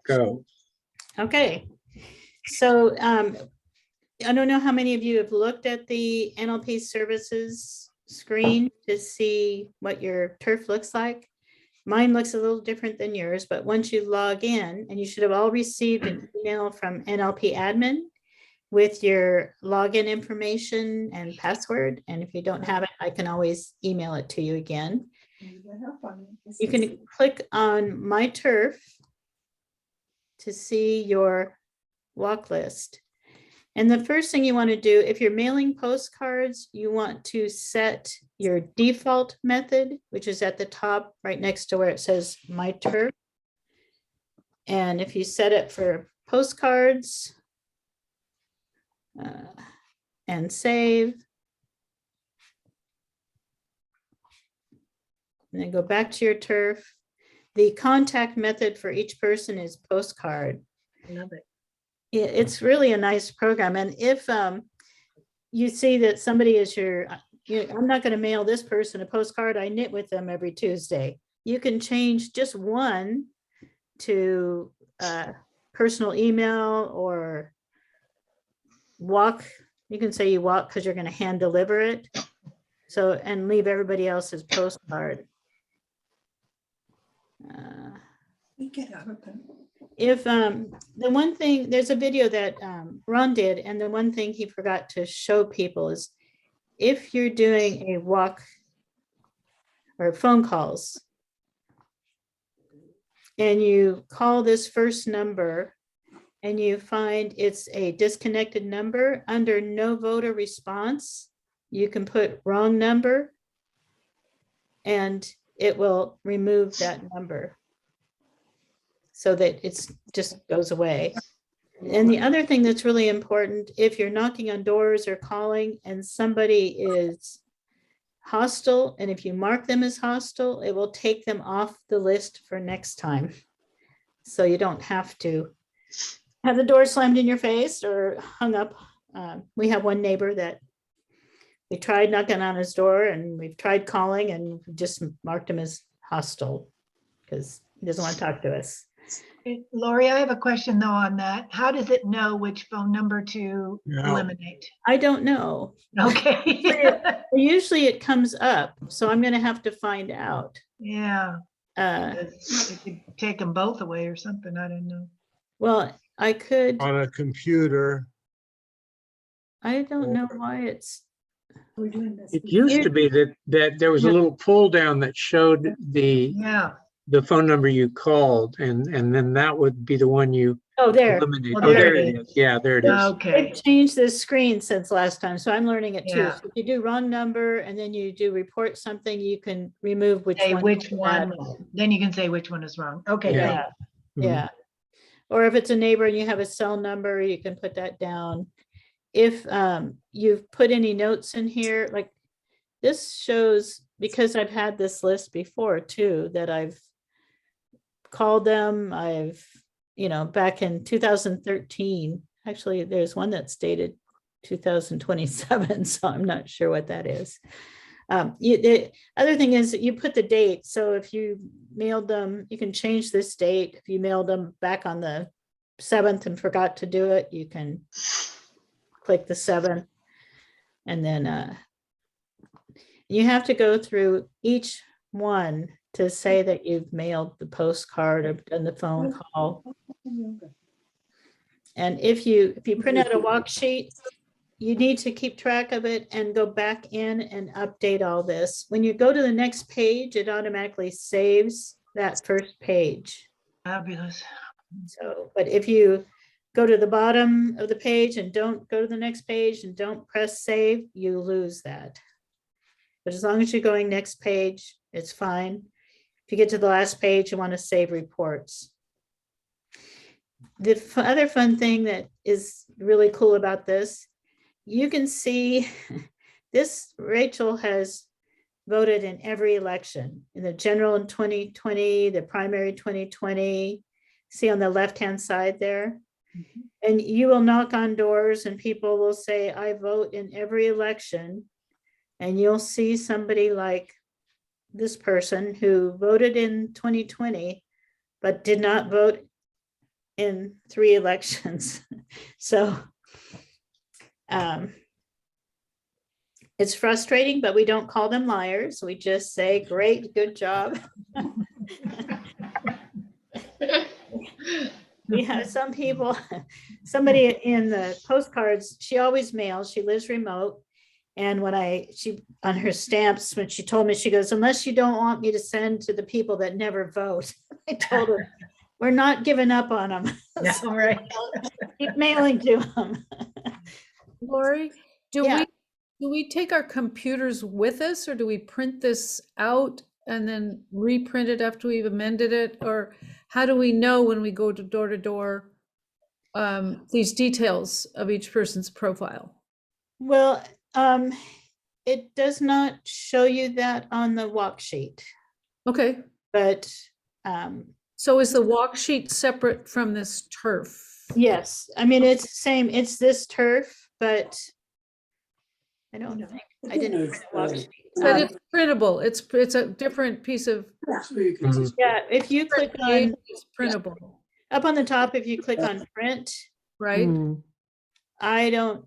Go. Okay, so I don't know how many of you have looked at the NLP services screen to see what your turf looks like. Mine looks a little different than yours, but once you log in, and you should have all received an email from NLP admin with your login information and password. And if you don't have it, I can always email it to you again. You can click on My Turf to see your walk list. And the first thing you want to do, if you're mailing postcards, you want to set your default method, which is at the top right next to where it says My Turf. And if you set it for postcards and save, and then go back to your turf. The contact method for each person is postcard. I love it. It's really a nice program. And if you see that somebody is I'm not going to mail this person a postcard, I knit with them every Tuesday. You can change just one to personal email or walk. You can say you walk because you're going to hand deliver it. So, and leave everybody else's postcard. If the one thing, there's a video that Ron did, and the one thing he forgot to show people is if you're doing a walk or phone calls and you call this first number and you find it's a disconnected number, under no voter response, you can put wrong number and it will remove that number so that it's just goes away. And the other thing that's really important, if you're knocking on doors or calling and somebody is hostile, and if you mark them as hostile, it will take them off the list for next time. So you don't have to have the door slammed in your face or hung up. We have one neighbor that we tried knocking on his door and we've tried calling and just marked him as hostile because he doesn't want to talk to us. Laurie, I have a question though on that. How does it know which phone number to eliminate? I don't know. Okay. Usually it comes up, so I'm going to have to find out. Yeah. You could take them both away or something. I don't know. Well, I could. On a computer. I don't know why it's. We're doing this. It used to be that there was a little pull down that showed the phone number you called, and then that would be the one you eliminate. Well, there it is. Yeah, there it is. Okay. They've changed this screen since last time, so I'm learning it too. Yeah. So if you do wrong number and then you do report something, you can remove which Say one. which one. Then you can say which one is wrong. Okay. Yeah. Yeah. Or if it's a neighbor and you have a cell number, you can put that down. If you've put any notes in here, like this shows, because I've had this list before too, that I've called them, I've, back in 2013, actually there's one that's dated 2027, so I'm not sure what that is. The other thing is that you put the date. So if you mailed them, you can change this date. If you mailed them back on the 7th and forgot to do it, you can click the 7th. And then you have to go through each one to say that you've mailed the postcard or done the phone call. And if you print out a walk sheet, you need to keep track of it and go back in and update all this. When you go to the next page, it automatically saves that first page. Fabulous. So, but if you go to the bottom of the page and don't go to the next page and don't press save, you lose that. But as long as you're going next page, it's fine. If you get to the last page, you want to save reports. The other fun thing that is really cool about this, you can see this, Rachel has voted in every election, in the general in 2020, the primary 2020, see on the left-hand side there. And you will knock on doors and people will say, I vote in every election. And you'll see somebody like this person who voted in 2020, but did not vote in 3 elections. So it's frustrating, but we don't call them liars. We just say, great, good job. We have some people, somebody in the postcards, she always mails, she lives remote. And when she on her stamps, when she told me, she goes, unless you don't want me to send to the people that never vote. I told her, we're not giving up on them. Yeah, right. Keep mailing to them. Laurie, do Yeah. we take our computers with us, or do we print this out and then reprint it after we've amended it? Or how do we know when we go to door, these details of each person's profile? Well, it does not show you that on the walk sheet, Okay, but so is the walk sheet separate from this turf? yes, I mean, it's the same, it's this turf, but I don't think, I didn't print a walk sheet. But it's printable. It's a different piece of Yeah, if you click on, it's printable, up on the top, if you click on print, right? I don't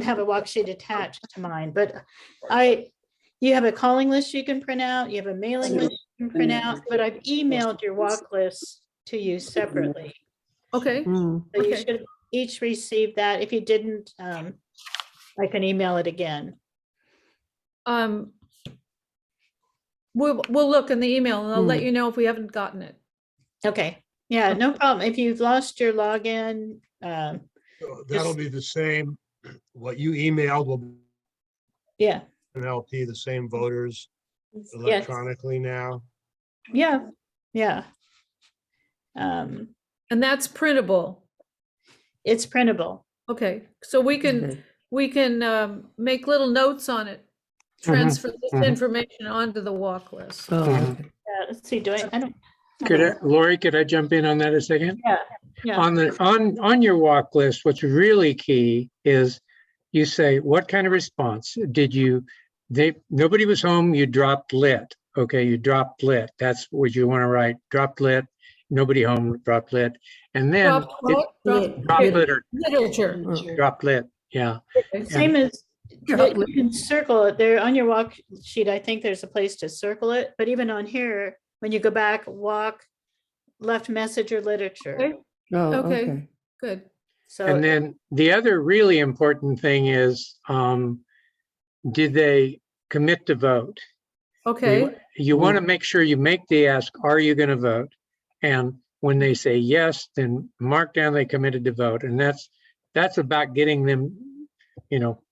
have a walk sheet attached to mine, but you have a calling list you can print out, you have a mailing list you can print out, but I've emailed your walk list to you separately. Okay. So you Okay. should each receive that. If you didn't, I can email it again. We'll look in the email and I'll let you know if we haven't gotten it. Okay, yeah, no problem. If you've lost your login, So that'll be the same, what you emailed will be yeah, NLP, the same voters electronically now. yeah. And that's printable. It's printable. Okay, so we can make little notes on it, transfer this information onto the walk list. Let's see, I don't. Laurie, could I jump in on that a second? Yeah. On your walk list, what's really key is you say, what kind of response did nobody was home, you dropped lit. Okay, you dropped lit. That's what you want to write. Dropped lit, nobody home, dropped lit. And then drop Literature. Dropped lit, yeah. Same as, you can circle it there on your walk sheet. I think there's a place to circle it, but even on here, when you go back, walk, left message or literature. Okay. Okay, good. So, And then the other really important thing is, did they commit to vote? Okay, You want to make sure you make the ask, are you going to vote? And when they say yes, then mark down they committed to vote. And that's about getting them,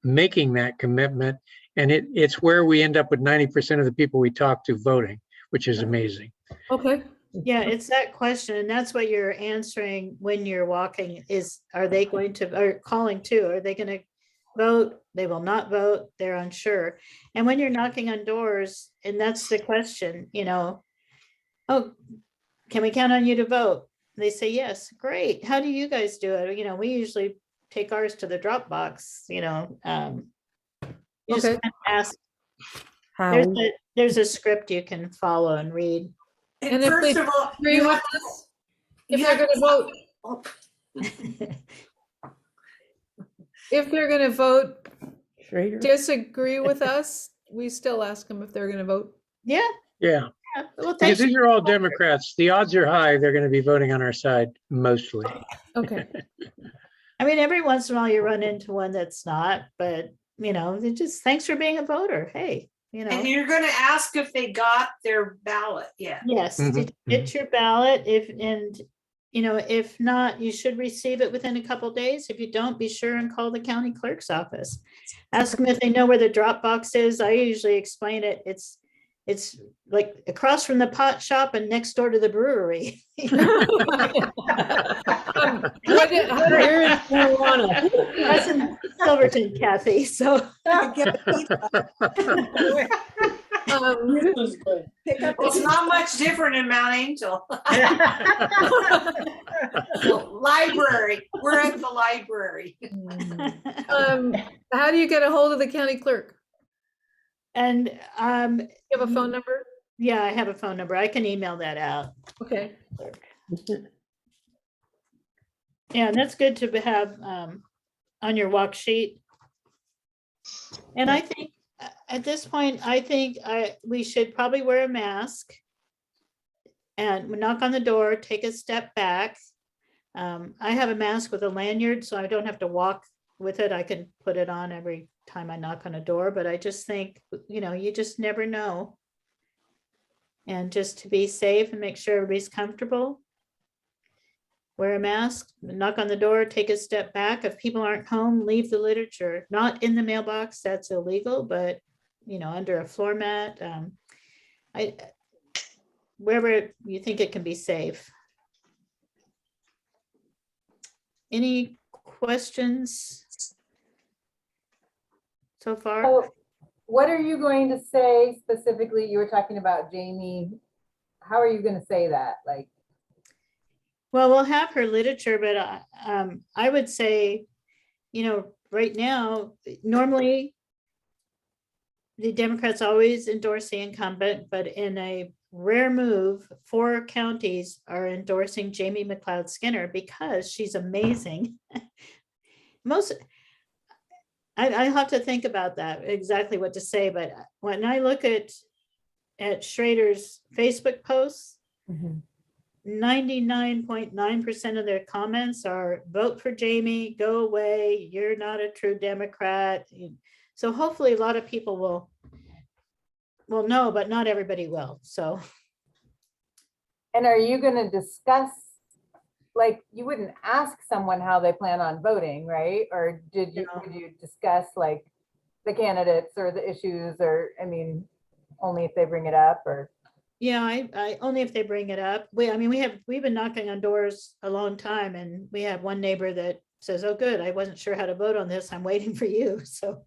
making that commitment. And it's where we end up with 90% of the people we talk to voting, which is amazing. okay. yeah, it's that question. And that's what you're answering when you're walking is, are they going to, or calling too, are they going to vote? They will not vote. They're unsure. And when you're knocking on doors, and that's the question, oh, can we count on you to vote? They say, yes, great. How do you guys do it? We usually take ours to the Dropbox, you just Okay. kind of ask. How? There's a script you can follow and read. And if First they of all, agree you with have us, if they're going to vote, if they're going to vote, Schrader? disagree with us, we still ask them if they're going to vote. Yeah. Yeah, Well, because thanks. these are all Democrats. The odds are high they're going to be voting on our side mostly. Okay. I mean, every once in a while you run into one that's not, but they just, thanks for being a voter. Hey, And you're gonna ask if they got their ballot yet. yes, Mhm, get your ballot if not, you should receive it within a couple days. If you don't, be sure and call the county clerk's office. Ask them if they know where the drop box is. I usually explain it. It's like across from the pot shop and next door to the brewery. Where is marijuana? That's in Silverton, Kathy, so. It's not much different in Mount Angel. Library, we're at the library. How do you get a hold of the county clerk? And You have a phone number? yeah, I have a phone number. I can email that out. Okay. Yeah, and that's good to have on your walk sheet. And I think at this point, I think we should probably wear a mask and knock on the door, take a step back. I have a mask with a lanyard, so I don't have to walk with it. I can put it on every time I knock on a door, but I just think, you just never know. And just to be safe and make sure everybody's comfortable, wear a mask, knock on the door, take a step back. If people aren't home, leave the literature, not in the mailbox, that's illegal, but under a floor mat. Wherever you think it can be safe. Any questions so far? So what are you going to say specifically? You were talking about Jamie. How are you going to say that? Like, Well, we'll have her literature, but I would say, right now, normally the Democrats always endorse the incumbent, but in a rare move, 4 counties are endorsing Jamie McLeod Skinner because she's amazing. I have to think about that, exactly what to say, but when I look at Schrader's Facebook posts, 99.9% of their comments are vote for Jamie, go away, you're not a true Democrat. So hopefully a lot of people will know, but not everybody will. So. and are you going to discuss, like, you wouldn't ask someone how they plan on voting, right? Or would you discuss like the candidates or the issues, or, I mean, only if they bring it up? Or Yeah, I only if they bring it up. We've been knocking on doors a long time, and we have one neighbor that says, oh, good, I wasn't sure how to vote on this. I'm waiting for you. So.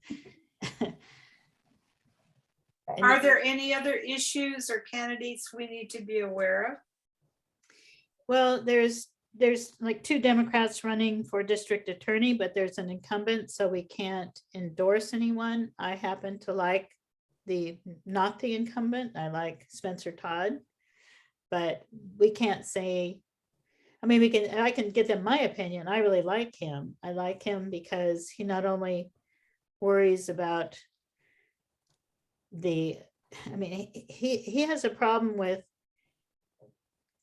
Are there any other issues or candidates we need to be aware of? Well, there's like 2 Democrats running for district attorney, but there's an incumbent, so we can't endorse anyone. I happen to like not the incumbent. I like Spencer Todd, but we can't say, I can give them my opinion. I really like him. I like him because he not only worries about he has a problem with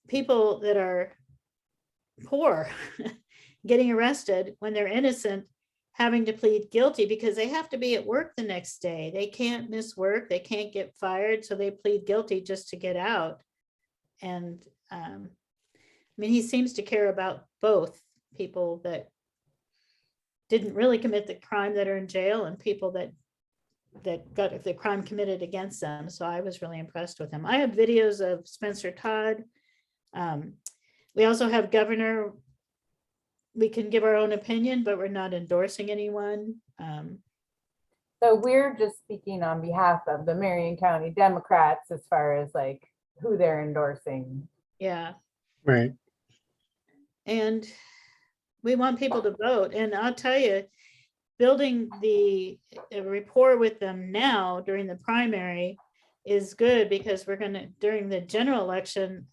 people that are poor getting arrested when they're innocent, having to plead guilty because they have to be at work the next day. They can't miss work, they can't get fired, so they plead guilty just to get out. And he seems to care about both people that didn't really commit the crime that are in jail and people that got the crime committed against them. So I was really impressed with him. I have videos of Spencer Todd. We also have Governor. We can give our own opinion, but we're not endorsing anyone. so we're just speaking on behalf of the Marion County Democrats as far as like who they're endorsing. Yeah. Right. And we want people to vote. And I'll tell you, building the rapport with them now during the primary is good because during the general election,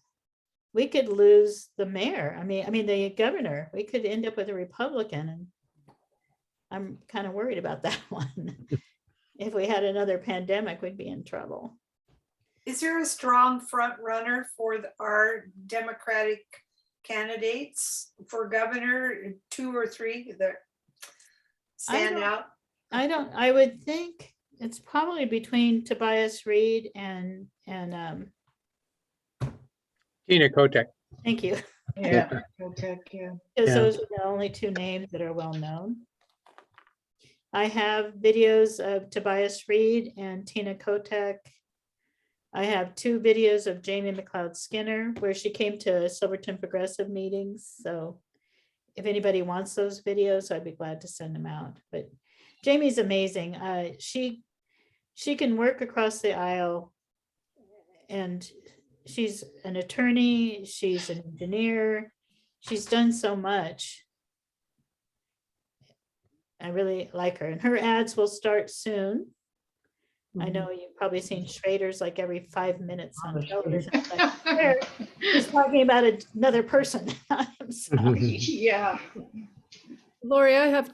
we could lose the mayor. The governor. We could end up with a Republican, and I'm kind of worried about that one. If we had another pandemic, we'd be in trouble. Is there a strong front runner for our Democratic candidates for governor, 2 or 3 that stand out? I would think it's probably between Tobias Reed and Tina Kotek. thank you. Yeah. Okay, yeah. Because Yeah. those are the only 2 names that are well known. I have videos of Tobias Reed and Tina Kotek. I have 2 videos of Jamie McLeod Skinner where she came to Silverton Progressive meetings. So if anybody wants those videos, I'd be glad to send them out. But Jamie's amazing. She can work across the aisle, and she's an attorney, she's an engineer, she's done so much. I really like her, and her ads will start soon. I know you've probably seen Schrader's like every 5 minutes on television. Like, she's talking about another person. I'm Sorry. Yeah. Laurie, I have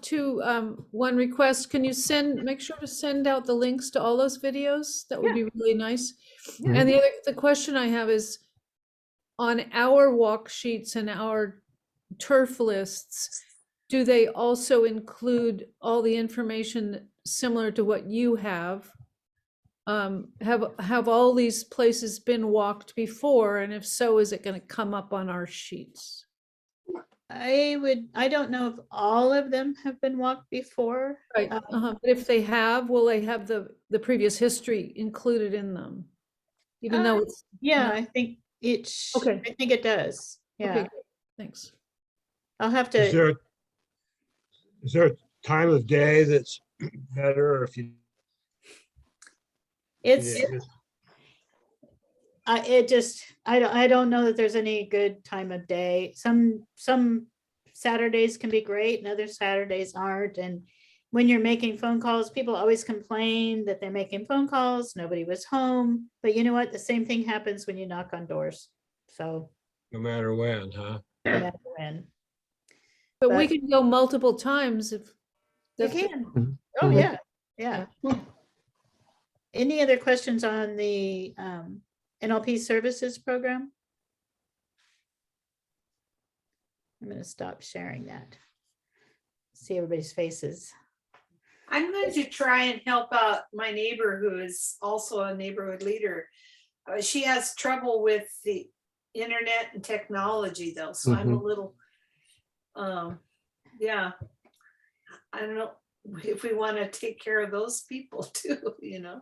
one request. Can you make sure to send out the links to all those videos? That would be really nice. Yeah. And the question I have is, on our walk sheets and our turf lists, do they also include all the information similar to what you have? Have all these places been walked before? And if so, is it going to come up on our sheets? I don't know if all of them have been walked before. Right. But if they have, will they have the previous history included in them? Even though it's Yeah, not- I think Okay. I think it does. Yeah, Okay, thanks. I'll have Is to, there a time of day that's better, or if you? it's, I don't know that there's any good time of day. Some Saturdays can be great and other Saturdays aren't. And when you're making phone calls, people always complain that they're making phone calls, nobody was home. But you know what? The same thing happens when you knock on doors. So No matter when, huh? no matter when. But we But- can go multiple times if. You that's- can. Oh, Mhm. yeah, yeah. Any other questions on the NLP services program? I'm gonna stop sharing that. See everybody's faces. I'm going to try and help out my neighbor who is also a neighborhood leader. She has trouble with the internet and technology though, so I'm a little, yeah. I don't know if we want to take care of those people too, you know?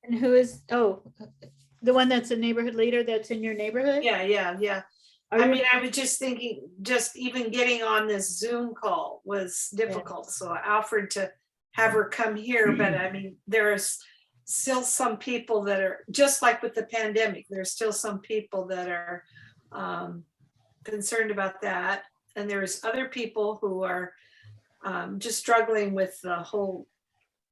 And who is, the one that's a neighborhood leader that's in your neighborhood? Yeah. Are I you- mean, I was just thinking, just even getting on this Zoom call was difficult, so I offered to have her come here, but I mean, there's still some people that are, just like with the pandemic, there's still some people that are concerned about that. And there's other people who are just struggling with the whole,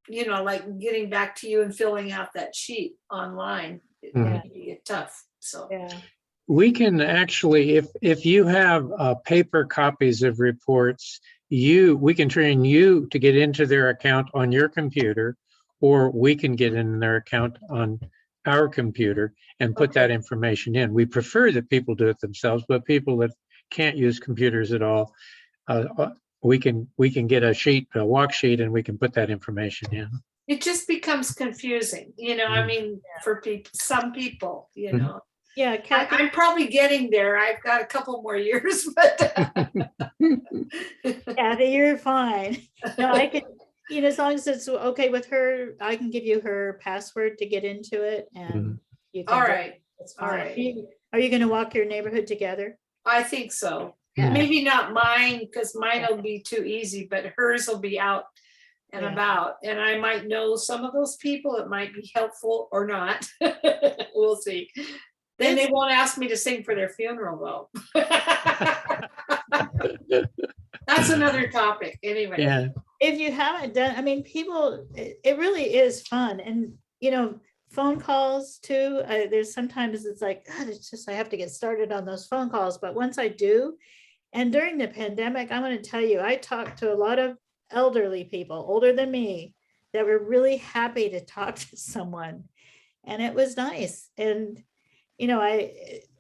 you know, like getting back to you and filling out that sheet online. It Mhm. can be tough, so. Yeah, We can actually, if you have paper copies of reports, we can train you to get into their account on your computer, or we can get in their account on our computer and put that information in. We prefer that people do it themselves, but people that can't use computers at all, we can get a walk sheet and we can put that information in. It just becomes confusing, you know, I mean, for people, some people, you know. yeah, Kathy, I'm probably getting there. I've got a couple more years, but. Kathy, you're fine. No, I can, you know, as long as it's okay with her, I can give you her password to get into it and you can. All do it. right, It's all fine. right. Are you gonna walk your neighborhood together? I think so. Yeah. Maybe not mine, because mine will be too easy, but hers will be out and Yeah. about. And I might know some of those people. It might be helpful or not. We'll see. Then they won't ask me to sing for their funeral though. That's another topic anyway. Yeah. If you haven't done, I mean, people, it really is fun. And, you know, phone calls too, there's sometimes it's like, God, it's just, I have to get started on those phone calls. But once I do, and during the pandemic, I'm going to tell you, I talked to a lot of elderly people, older than me, that were really happy to talk to someone. And it was nice. And, you know,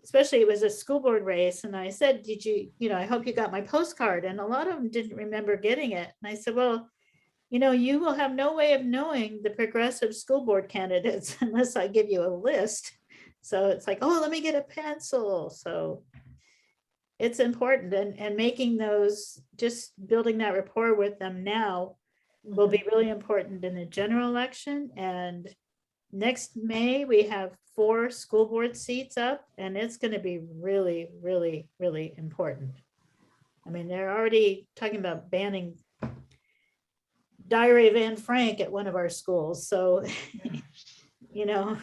especially it was a school board race. And I said, did you, you know, I hope you got my postcard. And a lot of them didn't remember getting it. And I said, well, you know, you will have no way of knowing the progressive school board candidates unless I give you a list. So it's like, oh, let me get a pencil. So it's important, and making those, just building that rapport with them now will be really important in the general election. And next May, we have 4 school board seats up, and it's going to be really, really, really important. I mean, they're already talking about banning Diary of Anne Frank at one of our schools. So, you know,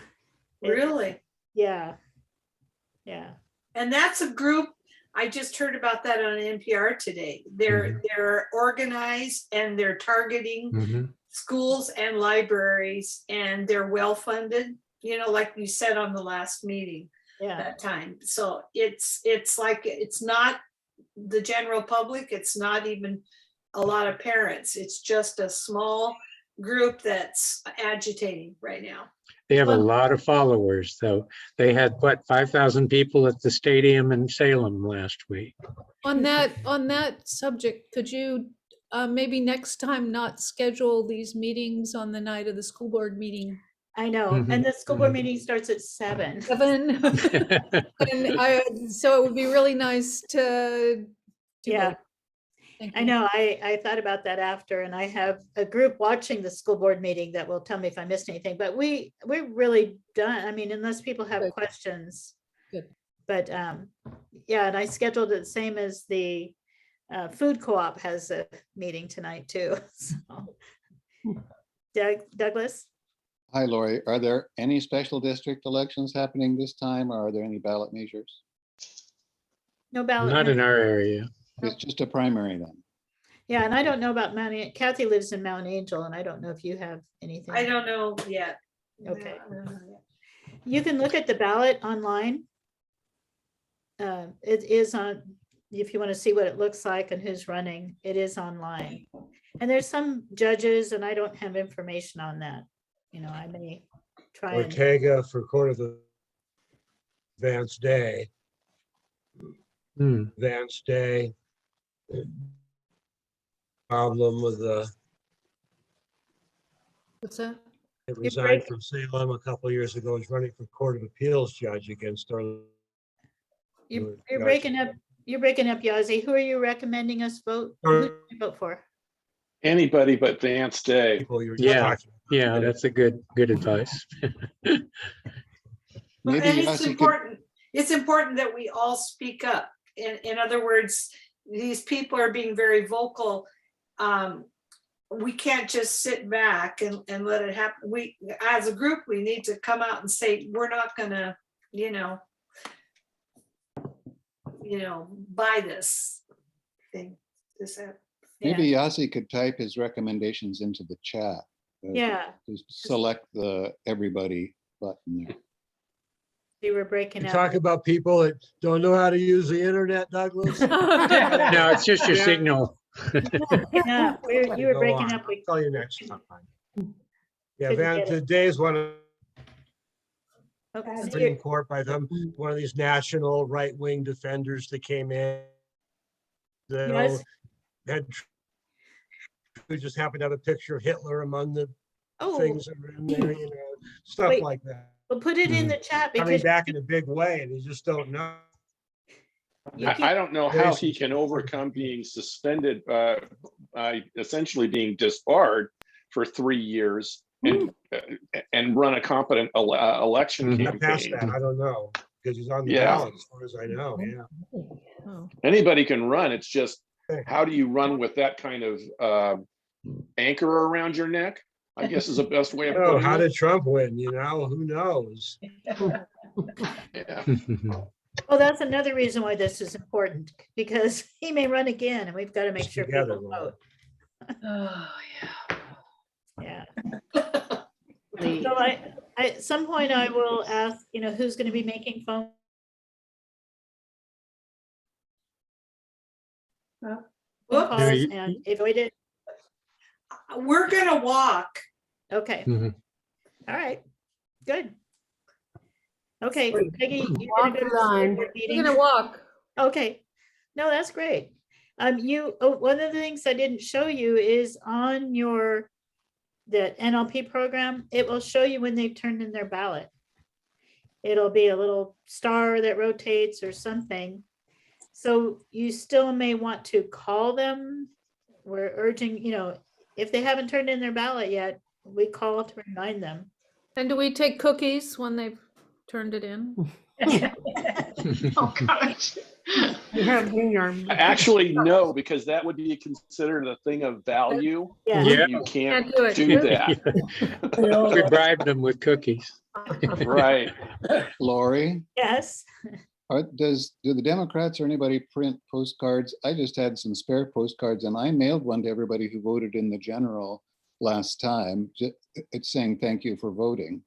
Really? yeah. And that's a group, I just heard about that on NPR today. They're organized and they're targeting schools and libraries, and they're well-funded, you know, like you said on the last meeting Yeah. that time. So it's like, it's not the general public. It's not even a lot of parents. It's just a small group that's agitating right now. They have a Well- lot of followers, though. They had, what, 5,000 people at the stadium in Salem last week. On that subject, could you maybe next time not schedule these meetings on the night of the school board meeting? I know, Mhm, and the school board mhm. meeting starts at 7. 7? And so it would be really nice to Yeah. vote. Thank I you. know, I thought about that after, and I have a group watching the school board meeting that will tell me if I missed anything, but we're really done. I mean, unless people have Good. questions. Good. But, yeah, and I scheduled it same as the food co-op has a meeting tonight too, so. Douglas? Hi, Laurie. Are there any special district elections happening this time, or are there any ballot measures? No ballot. Not in measure. our area. It's just a primary then. Yeah, and I don't know about Kathy lives in Mount Angel, and I don't know if you have anything. I don't know yet. Okay. I don't know yet. You can look at the ballot online. It is on, if you want to see what it looks like and who's running, it is online. And there's some judges, and I don't have information on that. You know, I may try and, Ortega for Court of Advanced Day. Hmm. Advanced Day. Problem with What's that? it You're resigned breaking- from Salem a couple of years ago. He's running for Court of Appeals judge against our. you're Judge. breaking up, Yazzie. Who are you recommending us vote? Who Or should we vote for? Anybody but Vance Day. people you were just Yeah. talking about. Yeah, that's a good advice. Well, Maybe and it's Yossi could, important, it's important that we all speak up. In other words, these people are being very vocal. We can't just sit back and let it happen. We, as a group, we need to come out and say, we're not gonna, buy this thing. maybe Yossi could type his recommendations into the chat. Yeah, Just select the everybody button there. you were breaking You up. talk about people that don't know how to use the internet, Douglas. No, it's just your Yeah. signal. Yeah, you were Go breaking on. up. I'll tell you next time. Yeah, Couldn't Van, get it. today's one of Okay, so Supreme you're- Court by them, one of these national right-wing defenders that came in. Yes. Had who just happened to have a picture of Hitler among the Oh, things that were in there, stuff Wait. like that. well, put it in the chat Coming because back in a big way, and you just don't know. you I keep, don't know how he can overcome being suspended by essentially being disbarred for 3 years and run a competent election Mhm. Not past campaign. that, I don't know, because he's on the Yeah. ballot, as far as I know, yeah. Oh. Anybody can run. It's just, how do you run with that kind of anchor around your neck? I guess is the best way of Oh, putting how it. did Trump win, who knows? Yeah. well, that's another reason why this is important, because he may run again and we've got to make Just sure together, people Laura. vote. Oh, Yeah. yeah. So I, at some point I will ask, who's going to be making phone Whoops. calls and avoid it. We're gonna walk. Okay. Mhm. All right, good. Okay, Peggy, you're Walk gonna go the to the school line. board We're meeting? gonna walk. Okay, no, that's great. One of the things I didn't show you is on the NLP program, it will show you when they've turned in their ballot. It'll be a little star that rotates or something. So you still may want to call them. We're urging, if they haven't turned in their ballot yet, we call to remind them. And do we take cookies when they've turned it in? Oh, gosh. You have your. Actually, no, because that would be considered a thing of value. Yeah. Yeah. You can't Can't do it. do that. We bribed them with cookies. Right. Laurie, Yes. do the Democrats or anybody print postcards? I just had some spare postcards and I mailed one to everybody who voted in the general last time. It's saying thank you for voting.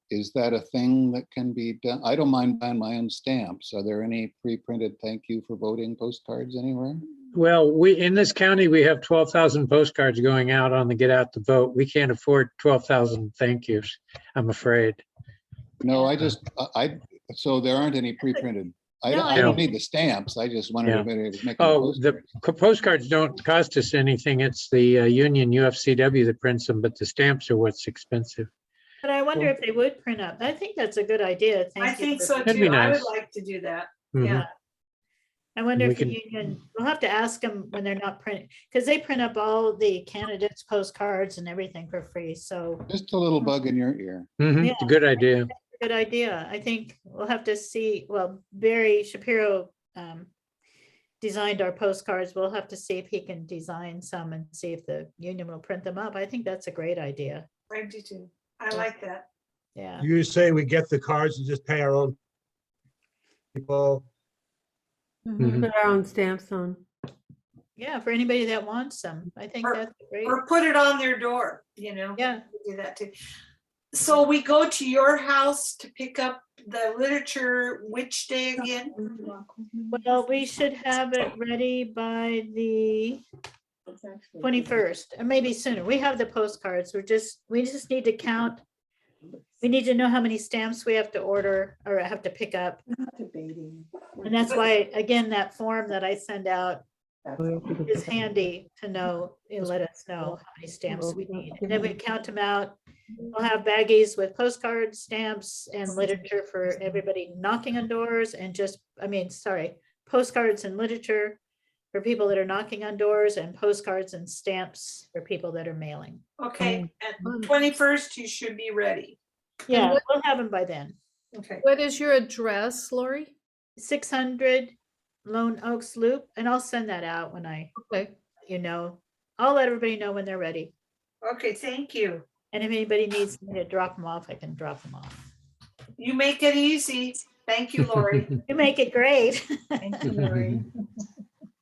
is that a thing that can be done? I don't mind buying my own stamps. Are there any pre-printed thank you for voting postcards anywhere? Well, in this county, we have 12,000 postcards going out on the get out the vote. We can't afford 12,000 thank yous, I'm afraid. No, so there aren't any pre-printed. I No, don't need the stamps. I just wondered if anybody was making Oh, the postcards. postcards don't cost us anything. It's the union UFCW that prints them, but the stamps are what's expensive. But I wonder if they would print up. I think that's a good idea. I Thank you think for- so That'd be too. I would nice. like to do that. Mhm. Yeah. I wonder We if the can- union, we'll have to ask them when they're not printing, because they print up all the candidates' postcards and everything for free. So Just a little bug in your ear. Mhm, Yeah. it's a good idea. good idea. I think we'll have to see, well, Barry Shapiro designed our postcards. We'll have to see if he can design some and see if the union will print them up. I think that's a great idea. I do too. I like that. Yeah. You say we get the cards and just pay our own people. Mhm. Put our own stamps on. Yeah, for anybody that wants them. I think Or- that's great. Or put it on their door, you know? Yeah. Do that too. So we go to your house to pick up the literature which day again? Well, we should have it ready by the 21st, or maybe sooner. We have the postcards. We just need to count. We need to know how many stamps we have to order or have to pick up. And that's why, again, that form that I send out is handy to know, and let us know how many stamps we need. And then we count them out. We'll have baggies with postcards, stamps, and literature for everybody knocking on doors and postcards and literature for people that are knocking on doors, and postcards and stamps for people that are mailing. Okay, at 21st, you should be ready. Yeah, what- we'll have them by then. Okay. What is your address, Lori? 600 Lone Oaks Loop, and I'll send that out when Okay. I'll let everybody know when they're ready. Okay, thank you. And if anybody needs me to drop them off, I can drop them off. You make it easy. Thank you, Lori. You make it great. Thank you, Lori.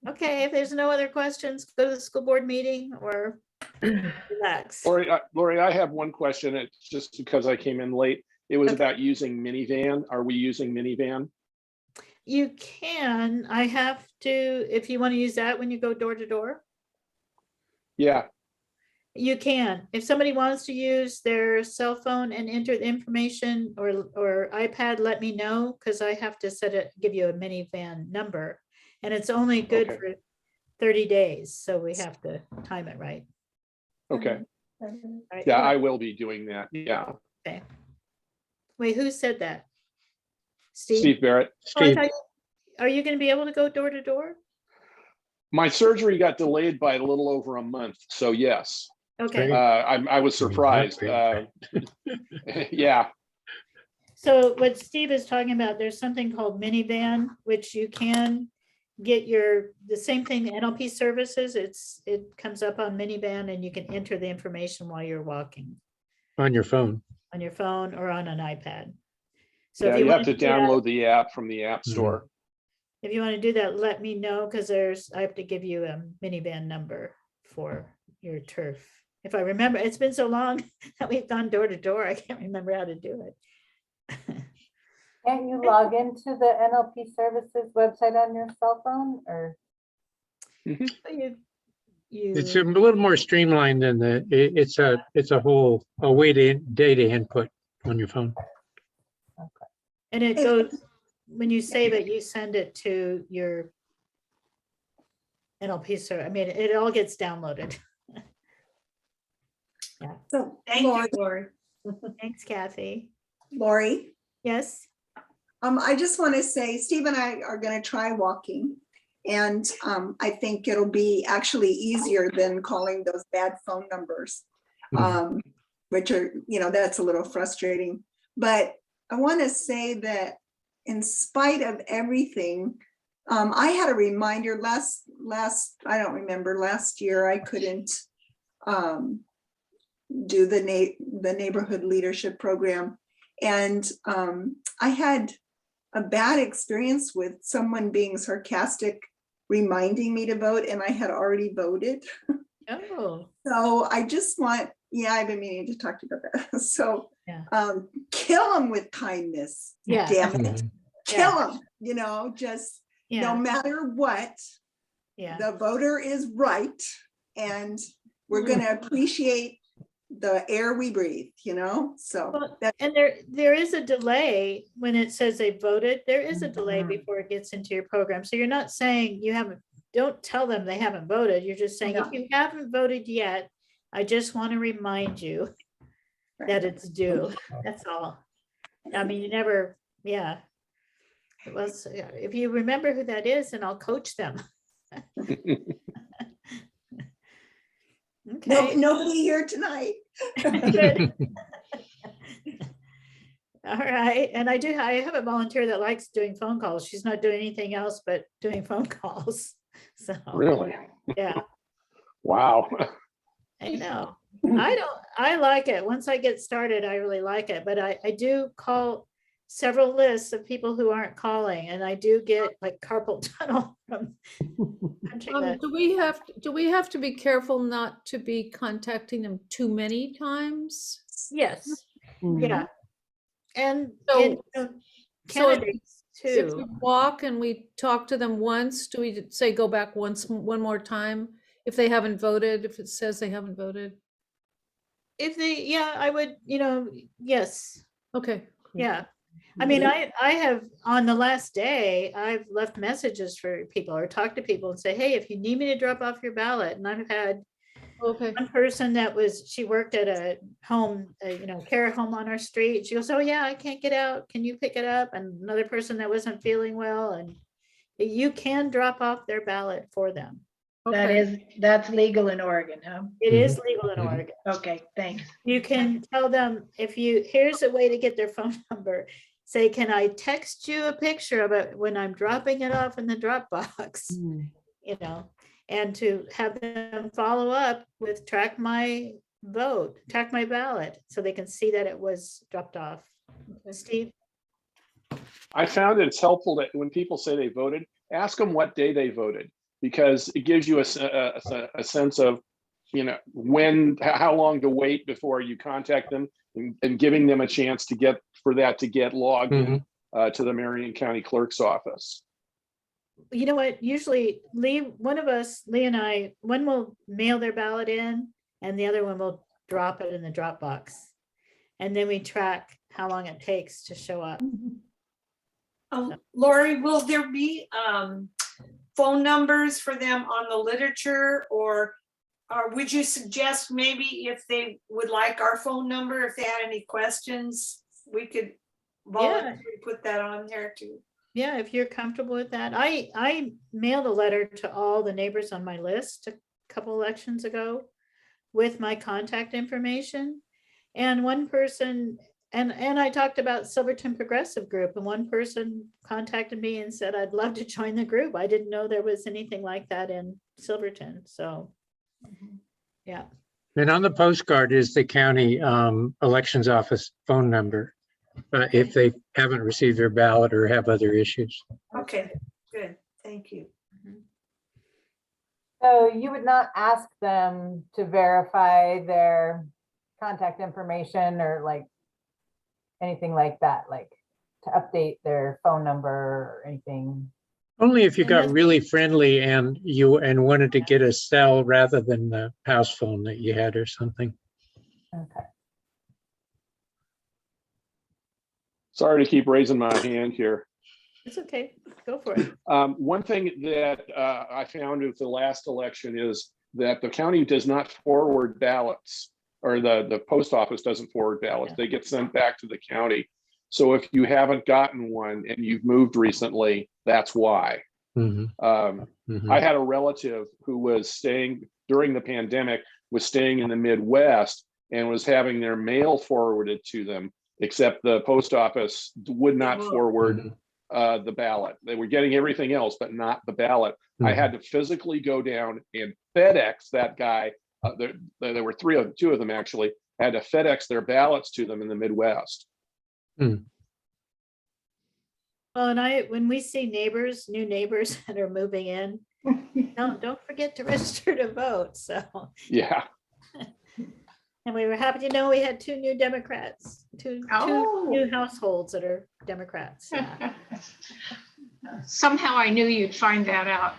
Okay, if there's no other questions, go to the school board meeting or relax. Lori, I have one question. It's just because I came in late. It was about using minivan. Are we using minivan? You can, I have to, if you want to use that when you go door to door, Yeah, you can. If somebody wants to use their cell phone and enter the information or iPad, let me know, because I have to give you a minivan number. And it's only good Okay. for 30 days, so we have to time it right. okay. Right. Yeah, I will be doing that. Yeah. Okay. Wait, who said that? Steve? Steve Barrett. Oh, I Steve, thought Are you going to be able to go door to door? My surgery got delayed by a little over a month. So yes, Okay. Great. I was surprised. Yeah, So what Steve is talking about, there's something called minivan, which you can get the same thing, the NLP services, it comes up on minivan and you can enter the information while you're walking on your phone. on your phone or on an iPad. So yeah. if You have want to do that- download the app from the App Store. If you want to do that, let me know, because I have to give you a minivan number for your turf. If I remember, it's been so long that we've gone door to door, I can't remember how to do it. Can't you log into the NLP services website on your cell phone or? It's a little more streamlined than it's a way to data input on your phone. And it goes, when you save it, you send it to your NLP server. I mean, it all gets downloaded. So Thank you, Lori. Thanks, Kathy. Lori, Yes, I just want to say Steve and I are going to try walking. And I think it'll be actually easier than calling those bad phone numbers, which are, that's a little frustrating. But I want to say that in spite of everything, I had a reminder last, I don't remember, last year I couldn't do the neighborhood leadership program. And I had a bad experience with someone being sarcastic, reminding me to vote, and I had already voted. oh, So I just I've been meaning to talk to you about that. So Kill them with kindness. Yeah. Damn it. Mhm. Kill them, just no Yeah, matter what, yeah. the voter is right. And we're going to appreciate the air we breathe, so Well, that, and there is a delay when it says they voted. There is a delay before it gets into your program. So you're not saying you haven't, don't tell them they haven't voted. You're just saying, if No. you haven't voted yet, I just want to remind you that it's due. That's all. I mean, you never, yeah. It was, if you remember who that is, then I'll coach them. Okay. nobody here tonight. Good. All right, and I have a volunteer that likes doing phone calls. She's not doing anything else but doing phone calls. So, Really? yeah, Wow. I know. I like it. Once I get started, I really like it, but I do call several lists of people who aren't calling, and I do get like carpal tunnel from punching that. Do we have to be careful not to be contacting them too many times? Yes, yeah. And, So- and So candidates if too. we walk and we talk to them once, do we say go back one more time? If they haven't voted, if it says they haven't voted? If they, yeah, I would, yes, Okay. yeah. I mean, I have, on the last day, I've left messages for people or talked to people and say, hey, if you need me to drop off your ballot, and I've had Okay. one person she worked at a home, care home on our street. She goes, oh yeah, I can't get out. Can you pick it up? And another person that wasn't feeling well, and you can drop off their ballot for them. That's legal in Oregon, huh? It is legal in Mhm. Oregon. Okay, thanks. You can tell them here's a way to get their phone number. Say, can I text you a picture of it when I'm dropping it off in the Dropbox? And to have them follow up with track my ballot, so they can see that it was dropped off. Steve? I found that it's helpful that when people say they voted, ask them what day they voted, because it gives you a sense of, how long to wait before you contact them, and giving them a chance to get logged in to the Marion County Clerk's office. You know what? Usually Lee and I, one will mail their ballot in and the other one will drop it in the Dropbox. And then we track how long it takes to show up. Laurie, will there be phone numbers for them on the literature, or would you suggest maybe if they would like our phone number, if they had any questions, we could voluntarily put that on there too? Yeah, if you're comfortable with that. I mailed a letter to all the neighbors on my list a couple elections ago with my contact information. And one person, and I talked about Silverton Progressive Group, and one person contacted me and said, I'd love to join the group. I didn't know there was anything like that in Silverton. So, yeah. And on the postcard is the county elections office phone number, if they haven't received their ballot or have other issues. Okay, good, thank you. So you would not ask them to verify their contact information or like anything like that, like to update their phone number or anything? Only if you got really friendly and wanted to get a cell rather than the house phone that you had or something. Okay. Sorry to keep raising my hand here. It's okay, go for it. One thing that I found with the last election is that the county does not forward ballots, or the post office doesn't forward ballots. They get sent back to the county. So if you haven't gotten one and you've moved recently, that's why. I had a relative who was staying during the pandemic, was staying in the Midwest and was having their mail forwarded to them, except the post office would not forward the ballot. They were getting everything else, but not the ballot. I had to physically go down and FedEx that guy. There were two of them actually. I had to FedEx their ballots to them in the Midwest. Well, and when we see new neighbors that are moving in, don't forget to register to vote. So yeah. And we were happy to know we had 2 new Democrats, two Oh. new households that are Democrats. Yeah. Somehow I knew you'd find that out.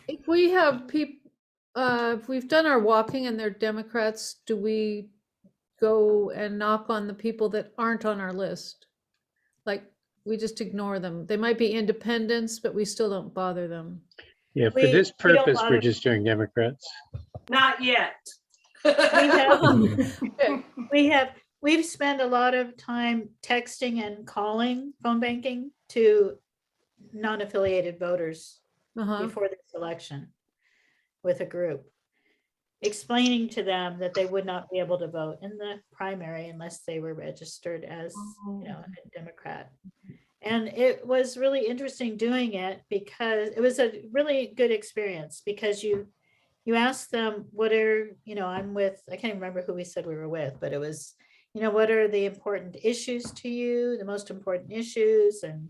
If we have people, if we've done our walking and they're Democrats, do we go and knock on the people that aren't on our list? Like, we just ignore them. They might be independents, but we still don't bother them. Yeah, for We- this we don't purpose, bother- we're just doing Democrats. Not yet. We've spent a lot of time texting and calling, phone banking to non-affiliated voters Uh-huh. before this election with a group, explaining to them that they would not be able to vote in the primary unless they were registered as, a Democrat. And it was really interesting doing it because it was a really good experience because you ask them what are, I'm with, I can't even remember who we said we were with, but it was, what are the important issues to you, the most important issues, and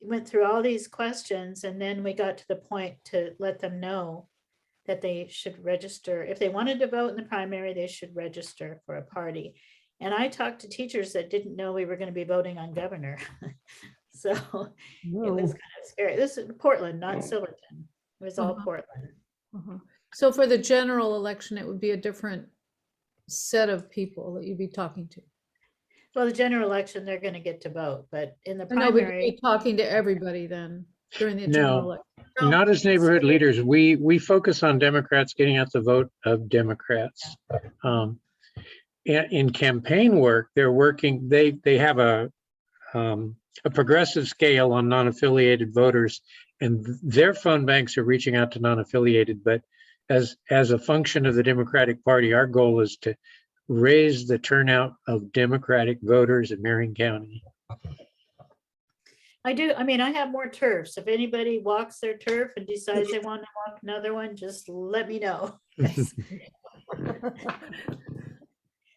went through all these questions. And then we got to the point to let them know that they should register. If they wanted to vote in the primary, they should register for a party. And I talked to teachers that didn't know we were going to be voting on governor. So it was kind of scary. This is Portland, not Silverton. It was all Uh-huh. Portland. Uh-huh. So for the general election, it would be a different set of people that you'd be talking to. Well, the general election, they're going to get to vote, but in the I know, but you'd primary, be talking to everybody then during the No. general election. Not as neighborhood leaders. We focus on Democrats getting out the vote of Democrats. In campaign work, they're working, they have a progressive scale on non-affiliated voters, and their phone banks are reaching out to non-affiliated. But as a function of the Democratic Party, our goal is to raise the turnout of Democratic voters in Marion County. I have more turfs. If anybody walks their turf and decides they want to walk another one, just let me know.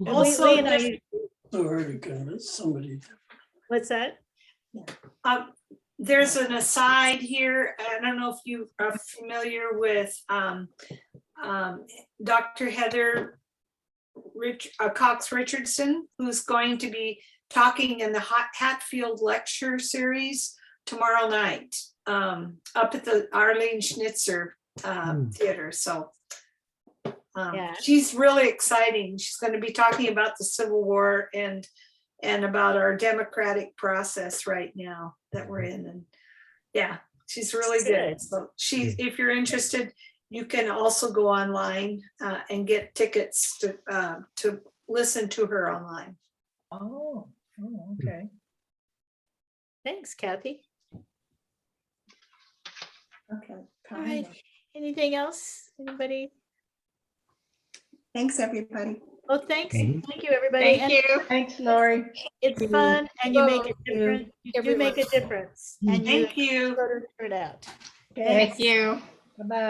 Also, Lee and I- Sorry to convince somebody. What's that? There's an aside here. I don't know if you are familiar with Dr. Heather Cox Richardson, who's going to be talking in the Hatfield Lecture Series tomorrow night up at the Arlene Schnitzer Theater. So she's really exciting. She's going to be talking about the Civil War and about our democratic process right now that we're in. And yeah, she's really good. So if you're interested, you can also go online and get tickets to listen to her online. Oh, okay. Thanks, Kathy. Okay. All right. Anything else? Anybody? Thanks, everybody. Oh, thanks. Thank you, everybody. Thank you. Thanks, Laurie. It's fun and you make a Thank you, difference. You do make a difference. And Thank you. turn out. Thank you. Bye-bye.